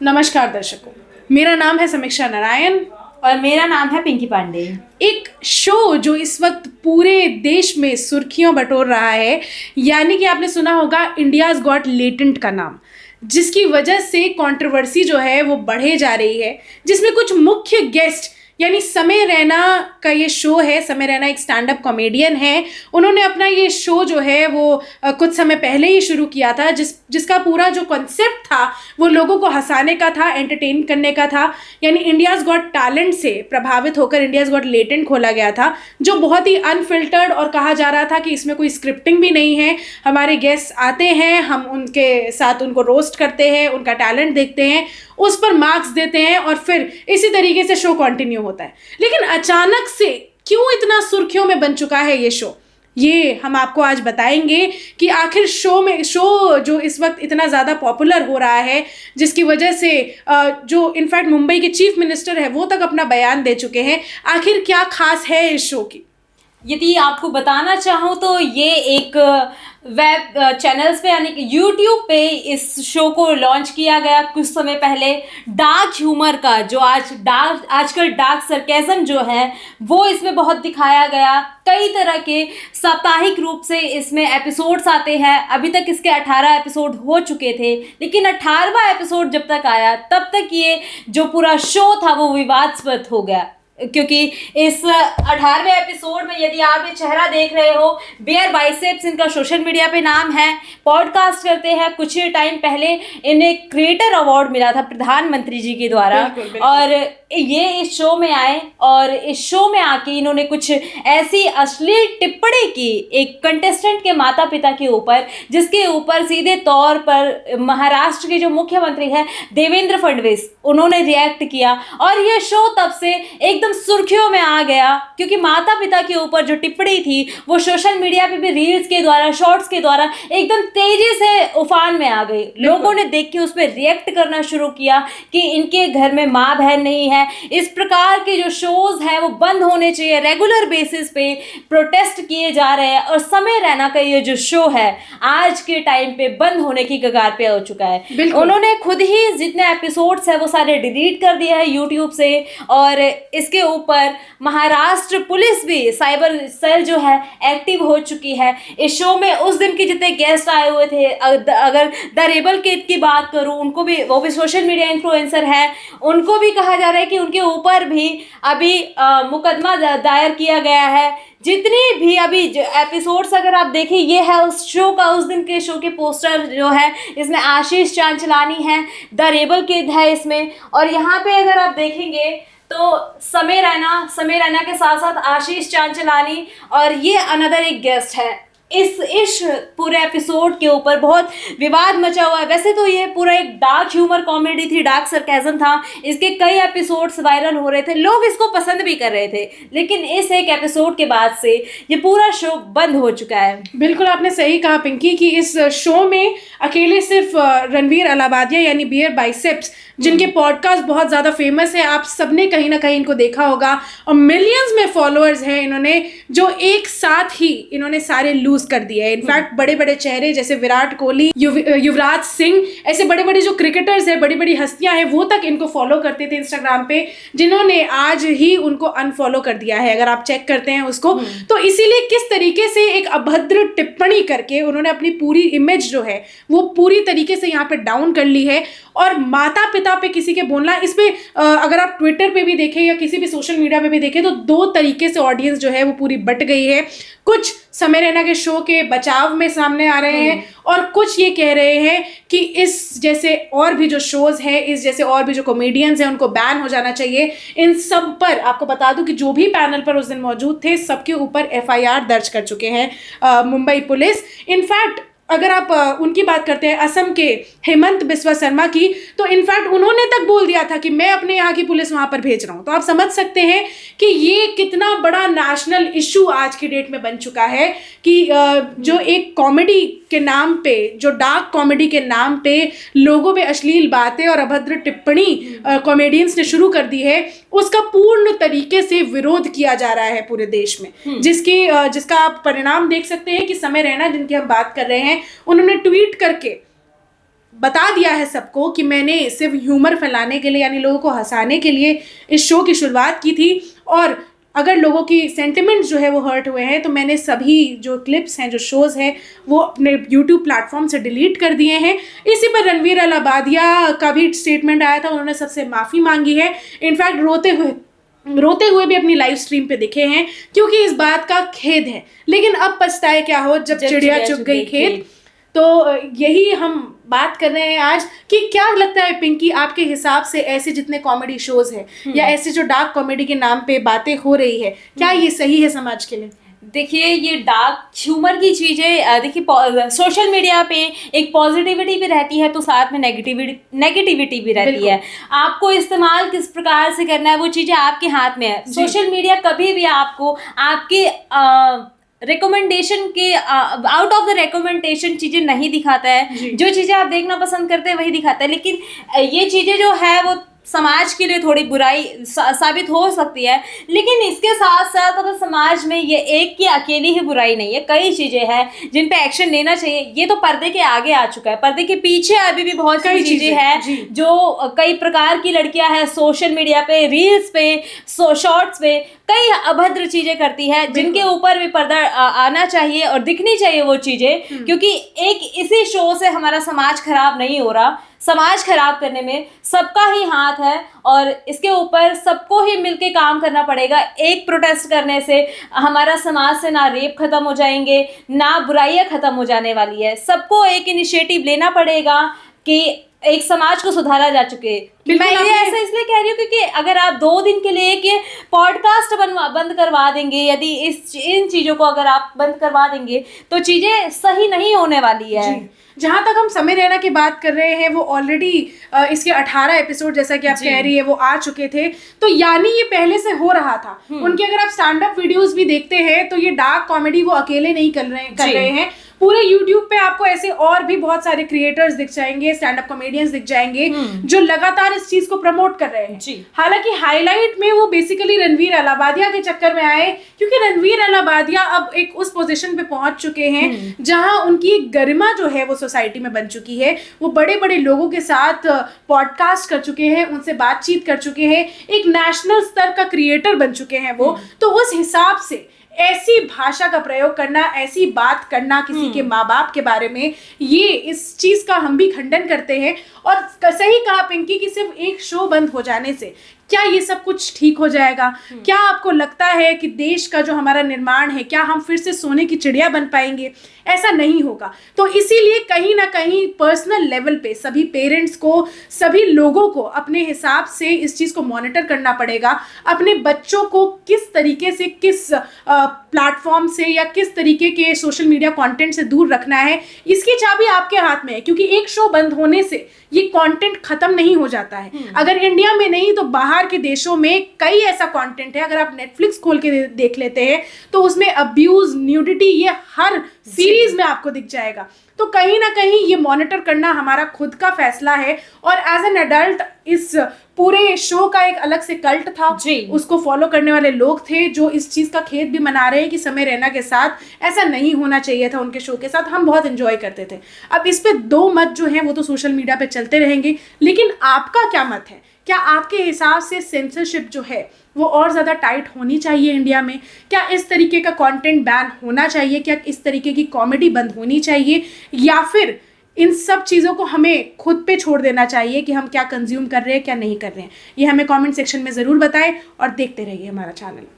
नमस्कार दर्शकों, मेरा नाम है समीक्षा नारायण और मेरा नाम है पिंकी पांडे। एक शो जो इस वक्त पूरे देश में सुर्खियों बटोर रहा है, यानी कि आपने सुना होगा इंडियाज़ गॉट लेटेंट का नाम, जिसकी वजह से कंट्रोवर्सी जो है वो बढ़े जा रही है, जिसमें कुछ मुख्य गेस्ट यानी समय रैना का ये शो है। समय रैना एक स्टैंड अप कॉमेडियन है। उन्होंने अपना ये शो जो है वो कुछ समय पहले ही शुरू किया था, जिसका पूरा जो कॉन्सेप्ट था वो लोगों को हंसाने का था, एंटरटेन करने का था। यानी इंडियाज़ गॉट टैलेंट से प्रभावित होकर इंडियाज़ गॉट लेटेंट खोला गया था, जो बहुत ही अनफिल्टर्ड, और कहा जा रहा था कि इसमें कोई स्क्रिप्टिंग भी नहीं है। हमारे गेस्ट आते हैं, हम उनके साथ उनको रोस्ट करते हैं, उनका टैलेंट देखते हैं, उस पर मार्क्स देते हैं और फिर इसी तरीके से शो कंटिन्यू होता है। लेकिन अचानक से क्यों इतना सुर्खियों में बन चुका है ये शो, ये हम आपको आज बताएंगे कि आखिर शो जो इस वक्त इतना ज़्यादा पॉपुलर हो रहा है, जिसकी वजह से जो इनफैक्ट मुंबई के चीफ मिनिस्टर है वो तक अपना बयान दे चुके हैं, आखिर क्या खास है इस शो की। यदि आपको बताना चाहूँ तो ये एक वेब चैनल्स पे यानी कि यूट्यूब पे इस शो को लॉन्च किया गया कुछ समय पहले। डार्क ह्यूमर का जो आजकल डार्क सरकेज़म जो है वो इसमें बहुत दिखाया गया। कई तरह के साप्ताहिक रूप से इसमें एपिसोड्स आते हैं। अभी तक इसके 18 एपिसोड हो चुके थे, लेकिन 18वां एपिसोड जब तक आया तब तक ये जो पूरा शो था वो विवादास्पद हो गया, क्योंकि इस 18वें एपिसोड में यदि आप ये चेहरा देख रहे हो, बेयर बाइसेप्स इनका सोशल मीडिया पे नाम है, पॉडकास्ट करते हैं। कुछ ही टाइम पहले इन्हें क्रिएटर अवार्ड मिला था प्रधानमंत्री जी के द्वारा। बिल्कुल, बिल्कुल। और ये इस शो में आए और इस शो में आके इन्होंने कुछ ऐसी अश्लील टिप्पणी की एक कंटेस्टेंट के माता पिता के ऊपर, जिसके ऊपर सीधे तौर पर महाराष्ट्र के जो मुख्यमंत्री हैं देवेंद्र फडणवीस, उन्होंने रिएक्ट किया। और ये शो तब से एकदम सुर्खियों में आ गया, क्योंकि माता पिता के ऊपर जो टिप्पणी थी वो सोशल मीडिया पे भी रील्स के द्वारा, शॉर्ट्स के द्वारा एकदम तेजी से उफान में आ गई। लोगों ने देख के उस पर रिएक्ट करना शुरू किया कि इनके घर में माँ बहन नहीं है। इस प्रकार के जो शोज हैं वो बंद होने चाहिए। रेगुलर बेसिस पे प्रोटेस्ट किए जा रहे हैं और समय रैना का ये जो शो है आज के टाइम पे बंद होने की कगार पे हो चुका है। उन्होंने खुद ही जितने एपिसोड्स है वो सारे डिलीट कर दिया है यूट्यूब से। और इसके ऊपर महाराष्ट्र पुलिस भी, साइबर सेल जो है, एक्टिव हो चुकी है। इस शो में उस दिन के जितने गेस्ट आए हुए थे, अगर द रेबल किड की बात करूं, उनको भी, वो भी सोशल मीडिया इन्फ्लुएंसर है, उनको भी कहा जा रहा है कि उनके ऊपर भी अभी मुकदमा दायर किया गया है। जितनी भी अभी एपिसोड्स अगर आप देखें, ये है उस शो का, उस दिन के शो के पोस्टर जो है, इसमें आशीष चांचलानी है, द रेबल किड है इसमें। और यहाँ पे अगर आप देखेंगे तो समय रैना के साथ साथ आशीष चांचलानी और ये अनदर एक गेस्ट है। इस पूरे एपिसोड के ऊपर बहुत विवाद मचा हुआ है। वैसे तो ये पूरा एक डार्क ह्यूमर कॉमेडी थी, डार्क सरकेज़म था। इसके कई एपिसोड्स वायरल हो रहे थे, लोग इसको पसंद भी कर रहे थे, लेकिन इस एक एपिसोड के बाद से ये पूरा शो बंद हो चुका है। बिल्कुल आपने सही कहा पिंकी कि इस शो में अकेले सिर्फ रणवीर अलाबादिया यानी बियर बाइसेप्स, जिनके पॉडकास्ट बहुत ज़्यादा फेमस है, आप सबने कहीं ना कहीं इनको देखा होगा और मिलियंस में फॉलोअर्स हैं इन्होंने, जो एक साथ ही इन्होंने सारे लूज कर दिया है। इनफैक्ट बड़े बड़े चेहरे जैसे विराट कोहली, युवराज सिंह, ऐसे बड़े बड़े जो क्रिकेटर्स हैं, बड़ी बड़ी हस्तियां हैं, वो तक इनको फॉलो करते थे इंस्टाग्राम पे, जिन्होंने आज ही उनको अनफॉलो कर दिया है, अगर आप चेक करते हैं उसको। तो इसीलिए किस तरीके से एक अभद्र टिप्पणी करके उन्होंने अपनी पूरी इमेज जो है वो पूरी तरीके से यहाँ पे डाउन कर ली है। और माता पिता पे किसी के बोलना, इस पे अगर आप ट्विटर पे भी देखें या किसी भी सोशल मीडिया पे भी देखें तो दो तरीके से ऑडियंस जो है वो पूरी बट गई है। कुछ समय रैना के शो के बचाव में सामने आ रहे हैं और कुछ ये कह रहे हैं कि इस जैसे और भी जो शोज हैं, इस जैसे और भी जो कॉमेडियंस हैं, उनको बैन हो जाना चाहिए। इन सब पर आपको बता दूं कि जो भी पैनल पर उस दिन मौजूद थे, सबके ऊपर FIR दर्ज कर चुके हैं मुंबई पुलिस। इनफैक्ट अगर आप उनकी बात करते हैं, असम के हेमंत बिस्वा शर्मा की, तो इनफैक्ट उन्होंने तक बोल दिया था कि मैं अपने यहाँ की पुलिस वहाँ पर भेज रहा हूँ। तो आप समझ सकते हैं कि ये कितना बड़ा नेशनल इशू आज की डेट में बन चुका है कि जो एक कॉमेडी के नाम पे, जो डार्क कॉमेडी के नाम पे लोगों पे अश्लील बातें और अभद्र टिप्पणी कॉमेडियंस ने शुरू कर दी है, उसका पूर्ण तरीके से विरोध किया जा रहा है पूरे देश में। जिसका आप परिणाम देख सकते हैं कि समय रैना, जिनकी हम बात कर रहे हैं, उन्होंने ट्वीट करके बता दिया है सबको कि मैंने सिर्फ ह्यूमर फैलाने के लिए यानी लोगों को हंसाने के लिए इस शो की शुरुआत की थी, और अगर लोगों की सेंटिमेंट्स जो है वो हर्ट हुए हैं तो मैंने सभी जो क्लिप्स हैं, जो शोज़ हैं, वो अपने यूट्यूब प्लेटफॉर्म से डिलीट कर दिए हैं। इसी पर रणवीर अलाबादिया का भी स्टेटमेंट आया था, उन्होंने सबसे माफ़ी मांगी है। इनफैक्ट रोते हुए भी अपनी लाइव स्ट्रीम पे दिखे हैं, क्योंकि इस बात का खेद है। लेकिन अब पछताए क्या हो जब चिड़िया चुग गई खेत। तो यही हम बात कर रहे हैं आज कि क्या लगता है पिंकी, आपके हिसाब से ऐसे जितने कॉमेडी शोज हैं या ऐसे जो डार्क कॉमेडी के नाम पे बातें हो रही है, क्या ये सही है समाज के लिए? देखिए, ये डार्क ह्यूमर की चीज़ें, देखिए सोशल मीडिया पे एक पॉजिटिविटी भी रहती है तो साथ में नेगेटिविटी भी रहती है। आपको इस्तेमाल किस प्रकार से करना है वो चीज़ें आपके हाथ में है। सोशल मीडिया कभी भी आपको आपके रिकमेंडेशन के आउट ऑफ द रिकमेंडेशन चीज़ें नहीं दिखाता है। जो चीज़ें आप देखना पसंद करते हैं वही दिखाता है, लेकिन ये चीज़ें जो है वो समाज के लिए थोड़ी बुराई साबित हो सकती है। लेकिन इसके साथ साथ अगर समाज में ये एक की अकेली ही बुराई नहीं है, कई चीज़ें हैं जिन पे एक्शन लेना चाहिए। ये तो पर्दे के आगे आ चुका है, पर्दे के पीछे अभी भी बहुत सारी चीज़ें हैं जो कई प्रकार की लड़कियां हैं सोशल मीडिया पे, रील्स पे, शॉर्ट्स पे कई अभद्र चीज़ें करती है, जिनके ऊपर भी पर्दा आना चाहिए और दिखनी चाहिए वो चीज़ें। क्योंकि एक इसी शो से हमारा समाज खराब नहीं हो रहा, समाज खराब करने में सबका ही हाथ है और इसके ऊपर सबको ही मिलके काम करना पड़ेगा। एक प्रोटेस्ट करने से हमारा समाज से ना रेप खत्म हो जाएंगे, ना बुराइयां खत्म हो जाने वाली है। सबको एक इनिशिएटिव लेना पड़ेगा कि एक समाज को सुधारा जा चुके। मैं ये ऐसा इसलिए कह रही हूँ क्योंकि अगर आप 2 दिन के लिए कि पॉडकास्ट बंद करवा देंगे, यदि इन चीज़ों को अगर आप बंद करवा देंगे तो चीज़ें सही नहीं होने वाली है। जहाँ तक हम समय रैना की बात कर रहे हैं, वो ऑलरेडी इसके 18 एपिसोड जैसा कि आप कह रही है वो आ चुके थे, तो यानी ये पहले से हो रहा था। उनके अगर आप स्टैंड अप वीडियोस भी देखते हैं तो ये डार्क कॉमेडी वो अकेले नहीं कर रहे हैं। पूरे YouTube पे आपको ऐसे और भी बहुत सारे क्रिएटर्स दिख जाएंगे, स्टैंड अप कॉमेडियंस दिख जाएंगे जो लगातार इस चीज को प्रमोट कर रहे हैं। हालांकि हाईलाइट में वो बेसिकली रणवीर अलाबादिया के चक्कर में आए, क्योंकि रणवीर अलाबादिया अब एक उस पोजीशन पे पहुंच चुके हैं जहां उनकी गरिमा जो है वो सोसाइटी में बन चुकी है। वो बड़े बड़े लोगों के साथ पॉडकास्ट कर चुके हैं, उनसे बातचीत कर चुके हैं, एक नेशनल स्तर का क्रिएटर बन चुके हैं वो। तो उस हिसाब से ऐसी भाषा का प्रयोग करना, ऐसी बात करना किसी के माँ बाप के बारे में, ये इस चीज का हम भी खंडन करते हैं। और सही कहा पिंकी कि सिर्फ एक शो बंद हो जाने से क्या ये सब कुछ ठीक हो जाएगा? क्या आपको लगता है कि देश का जो हमारा निर्माण है, क्या हम फिर से सोने की चिड़िया बन पाएंगे? ऐसा नहीं होगा। तो इसीलिए कहीं ना कहीं पर्सनल लेवल पे सभी पेरेंट्स को, सभी लोगों को अपने हिसाब से इस चीज़ को मॉनिटर करना पड़ेगा। अपने बच्चों को किस तरीके से, किस प्लेटफॉर्म से या किस तरीके के सोशल मीडिया कंटेंट से दूर रखना है, इसकी चाबी आपके हाथ में है। क्योंकि एक शो बंद होने से ये कंटेंट खत्म नहीं हो जाता है। अगर इंडिया में नहीं तो बाहर के देशों में कई ऐसा कंटेंट है। अगर आप नेटफ्लिक्स खोल के देख लेते हैं तो उसमें अब्यूज, न्यूडिटी, ये हर सीरीज में आपको दिख जाएगा। तो कहीं ना कहीं ये मॉनिटर करना हमारा खुद का फैसला है। और एज एन एडल्ट इस पूरे शो का एक अलग से कल्ट था, उसको फॉलो करने वाले लोग थे जो इस चीज़ का खेद भी मना रहे हैं कि समय रैना के साथ ऐसा नहीं होना चाहिए था। उनके शो के साथ हम बहुत एंजॉय करते थे। अब इस पे 2 मत जो हैं वो तो सोशल मीडिया पे चलते रहेंगे, लेकिन आपका क्या मत है? क्या आपके हिसाब से सेंसरशिप जो है वो और ज़्यादा टाइट होनी चाहिए इंडिया में? क्या इस तरीके का कंटेंट बैन होना चाहिए? क्या इस तरीके की कॉमेडी बंद होनी चाहिए? या फिर इन सब चीज़ों को हमें खुद पे छोड़ देना चाहिए कि हम क्या कंज्यूम कर रहे हैं, क्या नहीं कर रहे हैं? ये हमें कमेंट सेक्शन में ज़रूर बताएं और देखते रहिए हमारा चैनल।